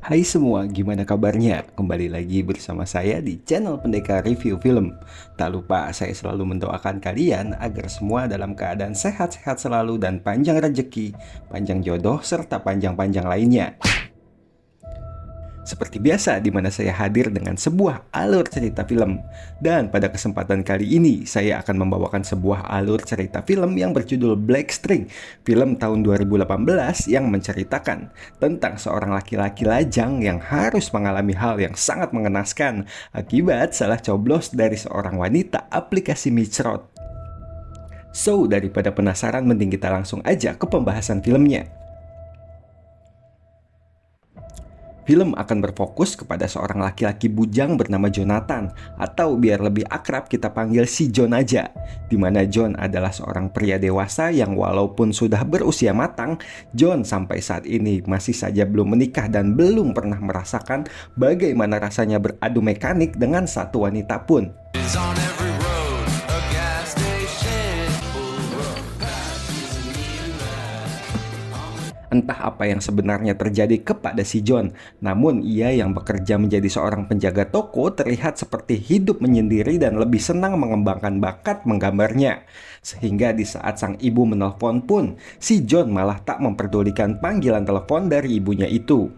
Hai semua, gimana kabarnya? Kembali lagi bersama saya di channel Pendekar Review Film. Tak lupa, saya selalu mendoakan kalian agar semua dalam keadaan sehat-sehat selalu dan panjang rezeki, panjang jodoh, serta panjang-panjang lainnya. Seperti biasa, di mana saya hadir dengan sebuah alur cerita film. Dan pada kesempatan kali ini, saya akan membawakan sebuah alur cerita film yang berjudul Black String, film tahun 2018 yang menceritakan tentang seorang laki-laki lajang yang harus mengalami hal yang sangat mengenaskan akibat salah coblos dari seorang wanita aplikasi microt. So, daripada penasaran, mending kita langsung aja ke pembahasan filmnya. Film akan berfokus kepada seorang laki-laki bujang bernama Jonathan, atau biar lebih akrab kita panggil si John aja. Dimana John adalah seorang pria dewasa yang walaupun sudah berusia matang, John sampai saat ini masih saja belum menikah dan belum pernah merasakan bagaimana rasanya beradu mekanik dengan satu wanita pun. Entah apa yang sebenarnya terjadi kepada si John, namun ia yang bekerja menjadi seorang penjaga toko terlihat seperti hidup menyendiri dan lebih senang mengembangkan bakat menggambarnya. Sehingga di saat sang ibu menelpon pun, si John malah tak memperdulikan panggilan telepon dari ibunya itu.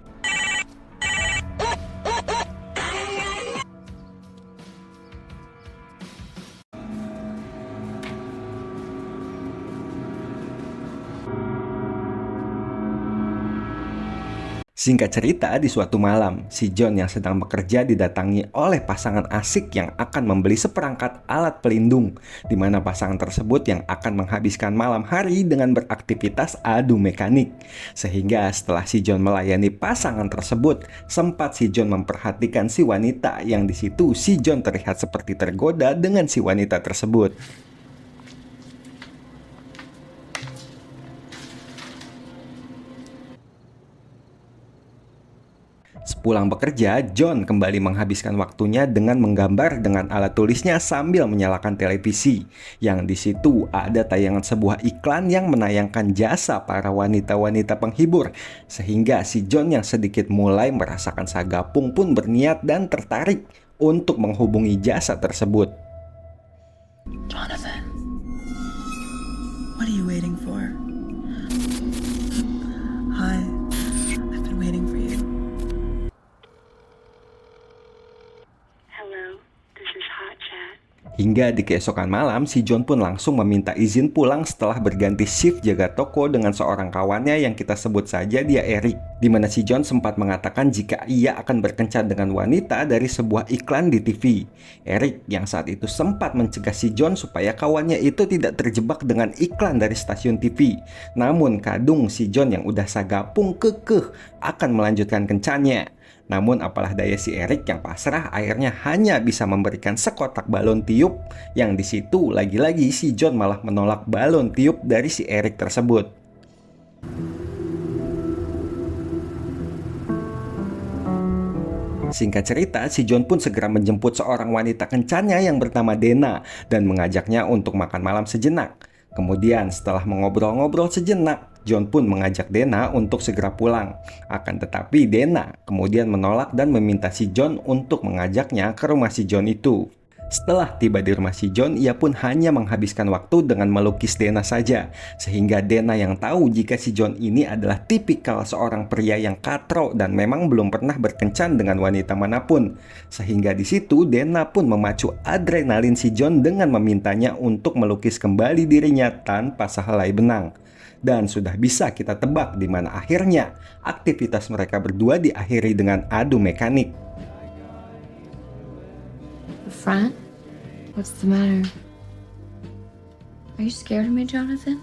Singkat cerita, di suatu malam, si John yang sedang bekerja didatangi oleh pasangan asik yang akan membeli seperangkat alat pelindung, di mana pasangan tersebut yang akan menghabiskan malam hari dengan beraktivitas adu mekanik. Sehingga setelah si John melayani pasangan tersebut, sempat si John memperhatikan si wanita yang di situ si John terlihat seperti tergoda dengan si wanita tersebut. Sepulang bekerja, John kembali menghabiskan waktunya dengan menggambar dengan alat tulisnya sambil menyalakan televisi. Yang di situ ada tayangan sebuah iklan yang menayangkan jasa para wanita-wanita penghibur. Sehingga si John yang sedikit mulai merasakan sagapung pun berniat dan tertarik untuk menghubungi jasa tersebut. Jonathan, what are you waiting for? Hi, I've been waiting for you. Hingga di keesokan malam, si John pun langsung meminta izin pulang setelah berganti shift jaga toko dengan seorang kawannya yang kita sebut saja dia Eric. Dimana si John sempat mengatakan jika ia akan berkencan dengan wanita dari sebuah iklan di TV. Eric yang saat itu sempat mencegah si John supaya kawannya itu tidak terjebak dengan iklan dari stasiun TV. Namun kadung si John yang udah sagapung kekeh akan melanjutkan kencannya. Namun apalah daya si Eric yang pasrah akhirnya hanya bisa memberikan sekotak balon tiup yang di situ lagi-lagi si John malah menolak balon tiup dari si Eric tersebut. Singkat cerita, si John pun segera menjemput seorang wanita kencannya yang bernama Dena dan mengajaknya untuk makan malam sejenak. Kemudian setelah mengobrol-ngobrol sejenak, John pun mengajak Dena untuk segera pulang. Akan tetapi Dena kemudian menolak dan meminta si John untuk mengajaknya ke rumah si John itu. Setelah tiba di rumah si John, ia pun hanya menghabiskan waktu dengan melukis Dena saja. Sehingga Dena yang tahu jika si John ini adalah tipikal seorang pria yang katro dan memang belum pernah berkencan dengan wanita manapun. Sehingga di situ Dena pun memacu adrenalin si John dengan memintanya untuk melukis kembali dirinya tanpa sehelai benang. Dan sudah bisa kita tebak di mana akhirnya aktivitas mereka berdua diakhiri dengan adu mekanik. Front? What's the matter? Are you scared of me, Jonathan?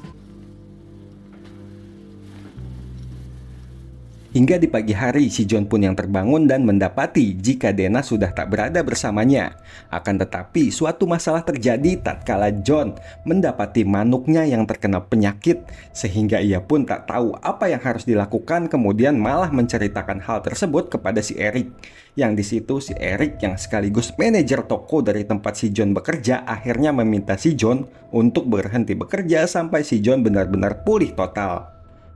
Hingga di pagi hari, si John pun yang terbangun dan mendapati jika Dena sudah tak berada bersamanya. Akan tetapi, suatu masalah terjadi tatkala John mendapati manuknya yang terkena penyakit, sehingga ia pun tak tahu apa yang harus dilakukan, kemudian malah menceritakan hal tersebut kepada si Eric. Yang di situ si Eric yang sekaligus manajer toko dari tempat si John bekerja akhirnya meminta si John untuk berhenti bekerja sampai si John benar-benar pulih total.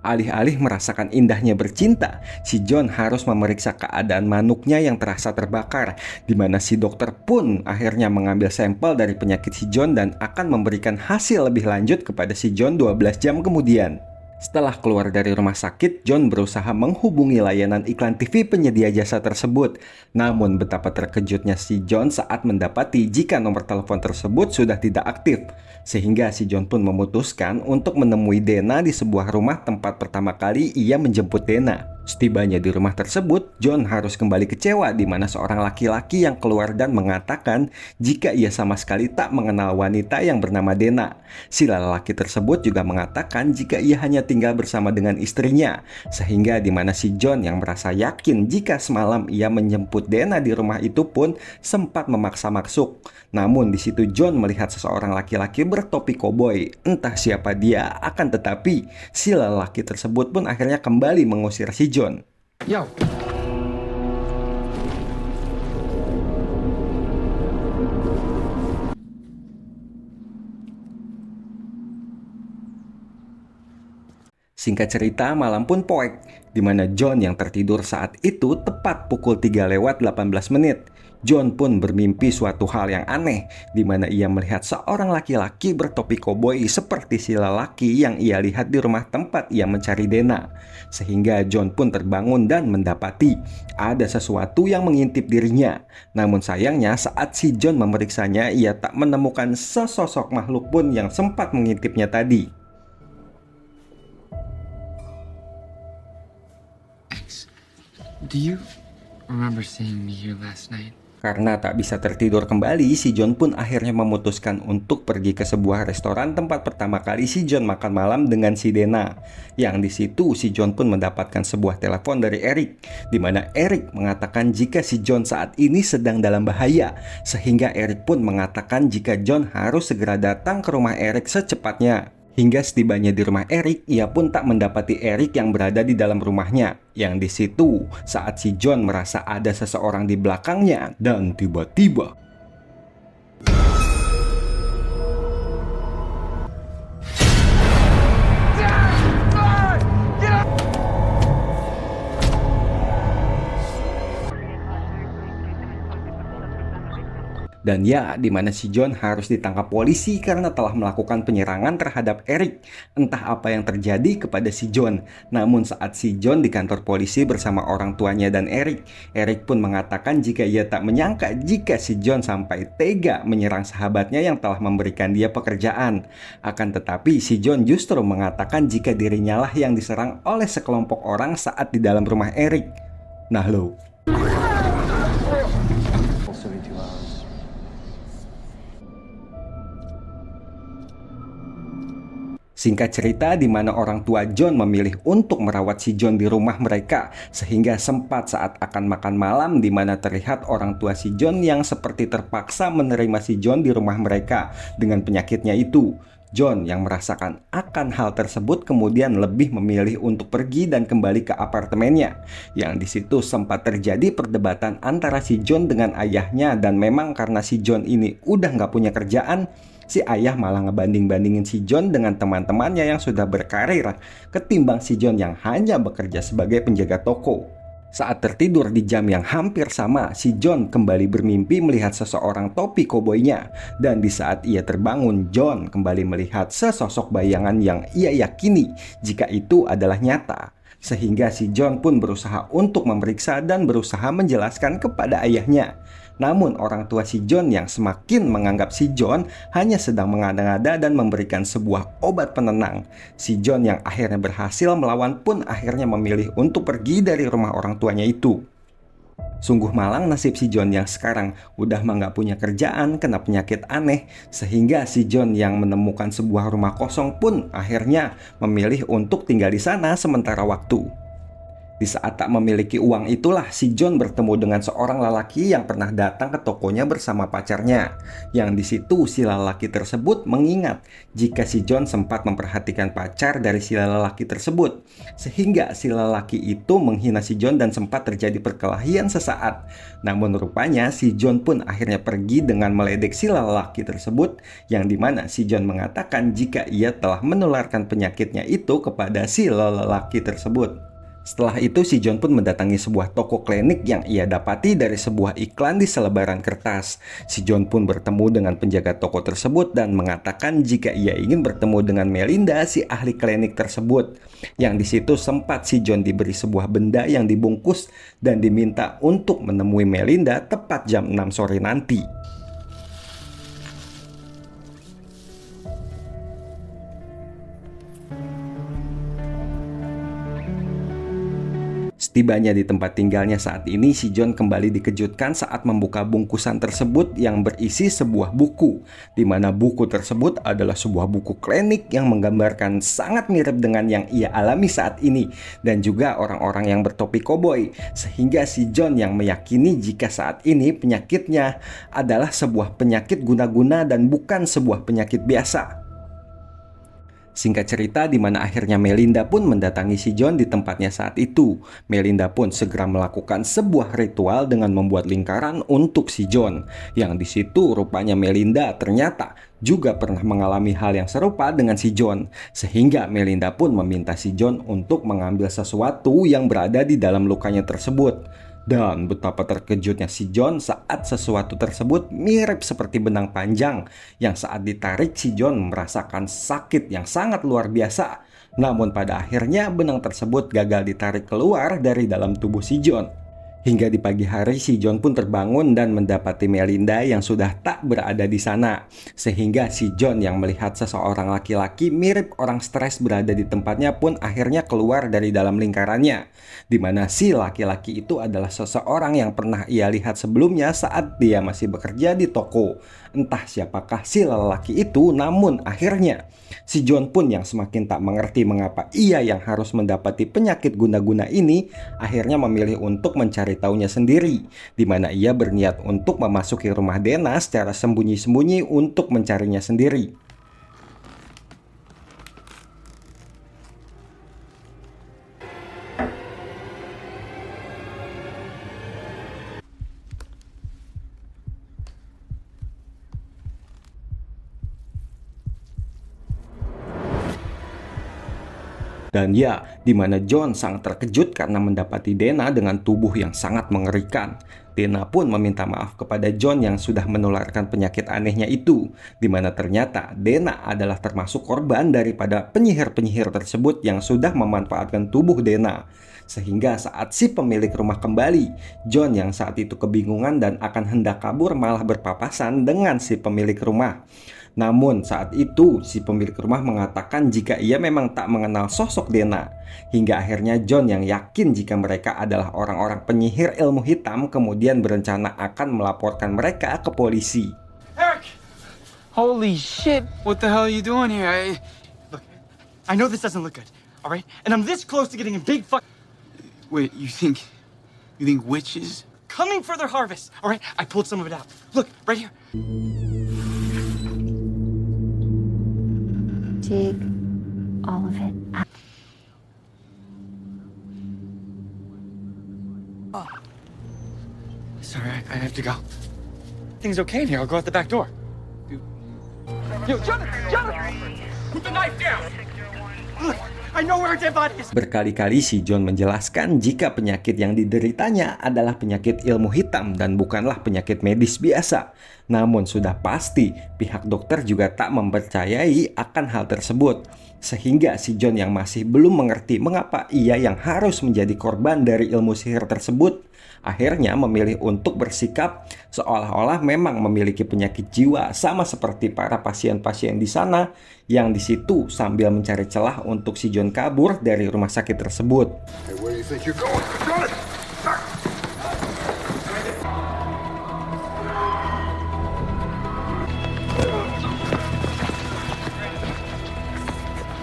Alih-alih merasakan indahnya bercinta, si John harus memeriksa keadaan manuknya yang terasa terbakar, di mana si dokter pun akhirnya mengambil sampel dari penyakit si John dan akan memberikan hasil lebih lanjut kepada si John 12 jam kemudian. Setelah keluar dari rumah sakit, John berusaha menghubungi layanan iklan TV penyedia jasa tersebut. Namun betapa terkejutnya si John saat mendapati jika nomor telepon tersebut sudah tidak aktif. Sehingga si John pun memutuskan untuk menemui Dana di sebuah rumah tempat pertama kali ia menjemput Dana. Setibanya di rumah tersebut, John harus kembali kecewa di mana seorang laki-laki yang keluar dan mengatakan jika ia sama sekali tak mengenal wanita yang bernama Dana. Si lelaki tersebut juga mengatakan jika ia hanya tinggal bersama dengan istrinya, sehingga di mana si John yang merasa yakin jika semalam ia menjemput Dana di rumah itu pun sempat memaksa masuk. Namun di situ John melihat seseorang laki-laki bertopi koboi, entah siapa dia, akan tetapi si lelaki tersebut pun akhirnya kembali mengusir si John. Yo. Singkat cerita, malam pun poek, di mana John yang tertidur saat itu tepat pukul 3:18. John pun bermimpi suatu hal yang aneh, di mana ia melihat seorang laki-laki bertopi koboi seperti si lelaki yang ia lihat di rumah tempat ia mencari Dana. Sehingga John pun terbangun dan mendapati ada sesuatu yang mengintip dirinya. Namun sayangnya saat si John memeriksanya, ia tak menemukan sesosok makhluk pun yang sempat mengintipnya tadi. Do you remember seeing me here last night? Karena tak bisa tertidur kembali, si John pun akhirnya memutuskan untuk pergi ke sebuah restoran tempat pertama kali si John makan malam dengan si Dana. Yang di situ si John pun mendapatkan sebuah telepon dari Eric, di mana Eric mengatakan jika si John saat ini sedang dalam bahaya, sehingga Eric pun mengatakan jika John harus segera datang ke rumah Eric secepatnya. Hingga setibanya di rumah Eric, ia pun tak mendapati Eric yang berada di dalam rumahnya. Yang di situ, saat si John merasa ada seseorang di belakangnya, dan tiba-tiba dan ya, di mana si John harus ditangkap polisi karena telah melakukan penyerangan terhadap Eric. Entah apa yang terjadi kepada si John. Namun saat si John di kantor polisi bersama orang tuanya dan Eric, Eric pun mengatakan jika ia tak menyangka jika si John sampai tega menyerang sahabatnya yang telah memberikan dia pekerjaan. Akan tetapi si John justru mengatakan jika dirinya lah yang diserang oleh sekelompok orang saat di dalam rumah Eric. Nah lo, singkat cerita, di mana orang tua John memilih untuk merawat si John di rumah mereka, sehingga sempat saat akan makan malam di mana terlihat orang tua si John yang seperti terpaksa menerima si John di rumah mereka dengan penyakitnya itu. John yang merasakan akan hal tersebut kemudian lebih memilih untuk pergi dan kembali ke apartemennya. Yang di situ sempat terjadi perdebatan antara si John dengan ayahnya, dan memang karena si John ini udah nggak punya kerjaan, si ayah malah ngebanding-bandingin si John dengan teman-temannya yang sudah berkarir ketimbang si John yang hanya bekerja sebagai penjaga toko. Saat tertidur di jam yang hampir sama, si John kembali bermimpi melihat seseorang topi koboinya. Dan di saat ia terbangun, John kembali melihat sesosok bayangan yang ia yakini jika itu adalah nyata. Sehingga si John pun berusaha untuk memeriksa dan berusaha menjelaskan kepada ayahnya. Namun orang tua si John yang semakin menganggap si John hanya sedang mengada-ngada dan memberikan sebuah obat penenang. Si John yang akhirnya berhasil melawan pun akhirnya memilih untuk pergi dari rumah orang tuanya itu. Sungguh malang nasib si John yang sekarang udah nggak punya kerjaan, kena penyakit aneh, sehingga si John yang menemukan sebuah rumah kosong pun akhirnya memilih untuk tinggal di sana sementara waktu. Di saat tak memiliki uang itulah si John bertemu dengan seorang lelaki yang pernah datang ke tokonya bersama pacarnya. Yang di situ si lelaki tersebut mengingat jika si John sempat memperhatikan pacar dari si lelaki tersebut. Sehingga si lelaki itu menghina si John dan sempat terjadi perkelahian sesaat. Namun rupanya si John pun akhirnya pergi dengan meledek si lelaki tersebut, yang dimana si John mengatakan jika ia telah menularkan penyakitnya itu kepada si lelaki tersebut. Setelah itu si John pun mendatangi sebuah toko klinik yang ia dapati dari sebuah iklan di selebaran kertas. Si John pun bertemu dengan penjaga toko tersebut dan mengatakan jika ia ingin bertemu dengan Melinda, si ahli klinik tersebut. Yang di situ sempat si John diberi sebuah benda yang dibungkus dan diminta untuk menemui Melinda tepat jam 6 sore nanti. Setibanya di tempat tinggalnya saat ini, si John kembali dikejutkan saat membuka bungkusan tersebut yang berisi sebuah buku, di mana buku tersebut adalah sebuah buku klinik yang menggambarkan sangat mirip dengan yang ia alami saat ini dan juga orang-orang yang bertopi koboi, sehingga si John yang meyakini jika saat ini penyakitnya adalah sebuah penyakit guna-guna dan bukan sebuah penyakit biasa. Singkat cerita, di mana akhirnya Melinda pun mendatangi si John di tempatnya saat itu. Melinda pun segera melakukan sebuah ritual dengan membuat lingkaran untuk si John. Yang di situ rupanya Melinda ternyata juga pernah mengalami hal yang serupa dengan si John. Sehingga Melinda pun meminta si John untuk mengambil sesuatu yang berada di dalam lukanya tersebut. Dan betapa terkejutnya si John saat sesuatu tersebut mirip seperti benang panjang yang saat ditarik si John merasakan sakit yang sangat luar biasa. Namun pada akhirnya benang tersebut gagal ditarik keluar dari dalam tubuh si John. Hingga di pagi hari si John pun terbangun dan mendapati Melinda yang sudah tak berada di sana. Sehingga si John yang melihat seseorang laki-laki mirip orang stres berada di tempatnya pun akhirnya keluar dari dalam lingkarannya. Di mana si laki-laki itu adalah seseorang yang pernah ia lihat sebelumnya saat dia masih bekerja di toko. Entah siapakah si lelaki itu, namun akhirnya si John pun yang semakin tak mengerti mengapa ia yang harus mendapati penyakit guna-guna ini akhirnya memilih untuk mencari tahunya sendiri, di mana ia berniat untuk memasuki rumah Dana secara sembunyi-sembunyi untuk mencarinya sendiri. Dan ya, di mana John sangat terkejut karena mendapati Dana dengan tubuh yang sangat mengerikan. Dana pun meminta maaf kepada John yang sudah menularkan penyakit anehnya itu, di mana ternyata Dana adalah termasuk korban daripada penyihir-penyihir tersebut yang sudah memanfaatkan tubuh Dana. Sehingga saat si pemilik rumah kembali, John yang saat itu kebingungan dan akan hendak kabur malah berpapasan dengan si pemilik rumah. Namun saat itu si pemilik rumah mengatakan jika ia memang tak mengenal sosok Dana. Hingga akhirnya John yang yakin jika mereka adalah orang-orang penyihir ilmu hitam kemudian berencana akan melaporkan mereka ke polisi. Eric! Holy shit! What the hell are you doing here? Look, I know this doesn't look good, all right? And I'm this close to getting a big Wait, you think witches? coming for their harvest, all right? I pulled some of it out. Look, right here. Dig all of it out. Sorry, I have to go. Things okay in here. I'll go out the back door. Yo, Jonathan! Jonathan! Put the knife down! Look, I know where our dead body is. Berkali-kali si John menjelaskan jika penyakit yang dideritanya adalah penyakit ilmu hitam dan bukanlah penyakit medis biasa. Namun sudah pasti pihak dokter juga tak mempercayai akan hal tersebut. Sehingga si John yang masih belum mengerti mengapa ia yang harus menjadi korban dari ilmu sihir tersebut, akhirnya memilih untuk bersikap seolah-olah memang memiliki penyakit jiwa sama seperti para pasien-pasien di sana yang di situ sambil mencari celah untuk si John kabur dari rumah sakit tersebut. Hey, where do you think you're going? Got it!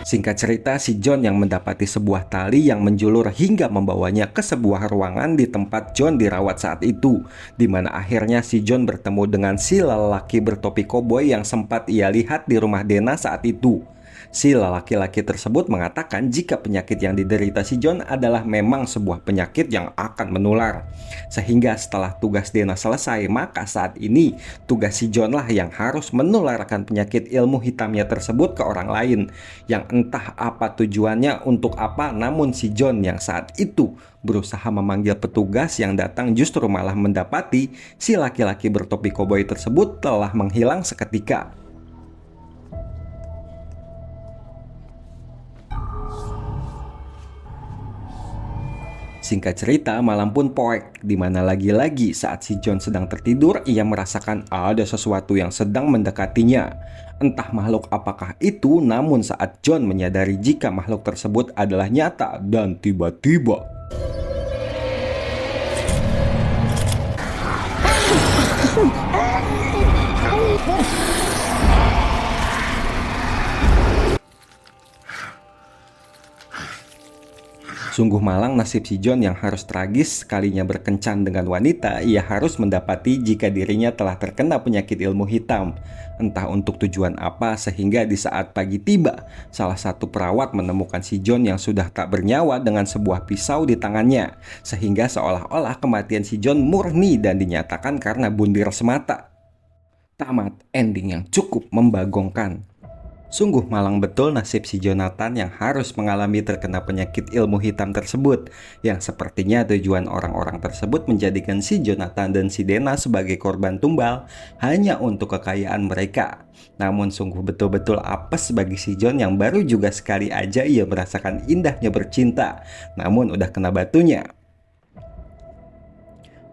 Singkat cerita, si John yang mendapati sebuah tali yang menjulur hingga membawanya ke sebuah ruangan di tempat John dirawat saat itu, di mana akhirnya si John bertemu dengan si lelaki bertopi koboi yang sempat ia lihat di rumah Dana saat itu. Si lelaki-laki tersebut mengatakan jika penyakit yang diderita si John adalah memang sebuah penyakit yang akan menular. Sehingga setelah tugas Dana selesai, maka saat ini tugas si John lah yang harus menularkan penyakit ilmu hitamnya tersebut ke orang lain. Yang entah apa tujuannya untuk apa, namun si John yang saat itu berusaha memanggil petugas yang datang justru malah mendapati si laki-laki bertopi koboi tersebut telah menghilang seketika. Singkat cerita, malam pun poek, di mana lagi-lagi saat si John sedang tertidur, ia merasakan ada sesuatu yang sedang mendekatinya. Entah makhluk apakah itu, namun saat John menyadari jika makhluk tersebut adalah nyata dan tiba-tiba sungguh malang nasib si John yang harus tragis. Sekalinya berkencan dengan wanita, ia harus mendapati jika dirinya telah terkena penyakit ilmu hitam. Entah untuk tujuan apa, sehingga di saat pagi tiba, salah satu perawat menemukan si John yang sudah tak bernyawa dengan sebuah pisau di tangannya. Sehingga seolah-olah kematian si John murni dan dinyatakan karena bundir semata. Tamat, ending yang cukup membagongkan. Sungguh malang betul nasib si Jonathan yang harus mengalami terkena penyakit ilmu hitam tersebut, yang sepertinya tujuan orang-orang tersebut menjadikan si Jonathan dan si Dana sebagai korban tumbal hanya untuk kekayaan mereka. Namun sungguh betul-betul apes bagi si John yang baru juga sekali aja ia merasakan indahnya bercinta, namun udah kena batunya.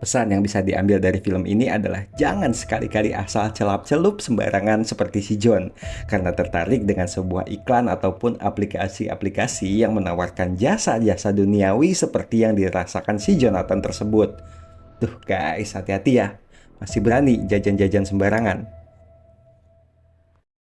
Pesan yang bisa diambil dari film ini adalah jangan sekali-kali asal celap-celup sembarangan seperti si John, karena tertarik dengan sebuah iklan ataupun aplikasi-aplikasi yang menawarkan jasa-jasa duniawi seperti yang dirasakan si Jonathan tersebut. Tuh guys, hati-hati ya, masih berani jajan-jajan sembarangan.